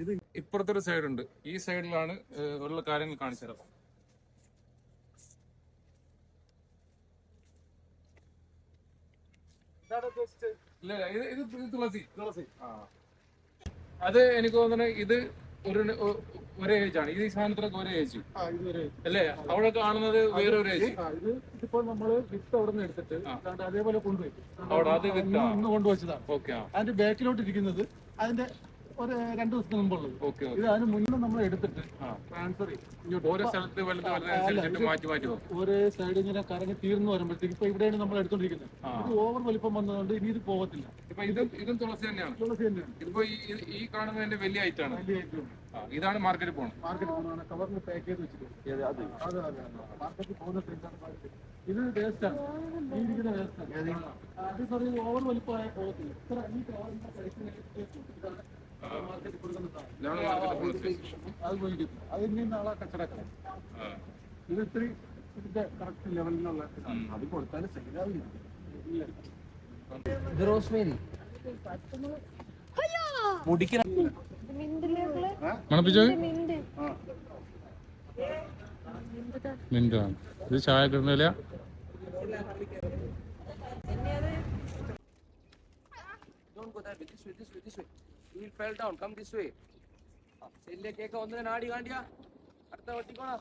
ഇത് ഇപ്പുറത്തൊരു സൈഡുണ്ട്. ഈ സൈഡിലാണ് ഉള്ള കാര്യങ്ങൾ കാണിച്ചു തരാം. ഇല്ല ഇത് തുളസി. അത് എനിക്ക് തോന്നുന്നത് ഇത് ഒരേ ഏജ് ആണ്. ഈ സാധനത്തിലൊക്കെ ഒരേ ഏജ് അല്ലേ? അവിടെ കാണുന്നത് വേറെ ഒരു ഏജ്. ഇതിപ്പോ നമ്മള് വിത്ത് അവിടെ നിന്ന് എടുത്തിട്ട് അതേപോലെ കൊണ്ടുപോയി അവിടെ അത് ഇന്ന് കൊണ്ടുവച്ചതാണ്. ഓക്കെ. അതിന്റെ ബാക്കിലോട്ട് ഇരിക്കുന്നത് അതിന്റെ ഒരു 2 ദിവസത്തിന് മുമ്പുള്ളത്. ഇത് അതിന് മുന്നേ നമ്മൾ എടുത്തിട്ട് ട്രാൻസ്ഫർ ചെയ്യും. ഓരോ സ്ഥലത്ത് മാറ്റി ഒരേ സൈഡ് ഇങ്ങനെ കറങ്ങി തീർന്നു വരുമ്പോഴത്തേക്ക് ഇപ്പൊ ഇവിടെയാണ് നമ്മൾ എടുത്തോണ്ടിരിക്കുന്നത്. ഇത് ഓവർ വലിപ്പം വന്നതുകൊണ്ട് ഇനി ഇത് പോകത്തില്ല. ഇപ്പൊ ഇതും തുളസി തന്നെയാണ്. ഇതിപ്പോ ഈ കാണുന്നതിന്റെ വലിയ ഐറ്റാണ്. ഇതാണ് മാർക്കറ്റിൽ പോകുന്നത്. കവറിൽ പാക്ക് ചെയ്ത് വെച്ചിട്ട് മാർക്കറ്റിൽ പോകുന്ന ഇത് വേസ്റ്റാണ്. ഈ ഇരിക്കുന്ന വേസ്റ്റാണ്. അത് പറയുന്നത് ഓവർ വലിപ്പമായ പോകത്തില്ല. ഇത്ര ഈ കവറിന്റെ സൈസിന് മാർക്കറ്റിൽ കൊടുക്കുന്ന അത് പോയിരിക്കും. അതിന് നാളെ കച്ചടക്കാം. ഇത് ഇത്തിരി ഇതിന്റെ കറക്റ്റ് ലെവലിലുള്ള അത് കൊടുത്താലും ശരിയാവില്ല. ഇത് റോസ്മേരി മണപ്പിച്ചോ. മിന്റാണ് ഇത്. ചായ കിട്ടുന്നില്ല. Don't go that way. This way. You will fall down. Come this way. ചെല്ലിയ കേക്ക് ഒന്ന് നാടി കാണ്ടിയാ അടുത്ത ഒട്ടിക്കോണോ?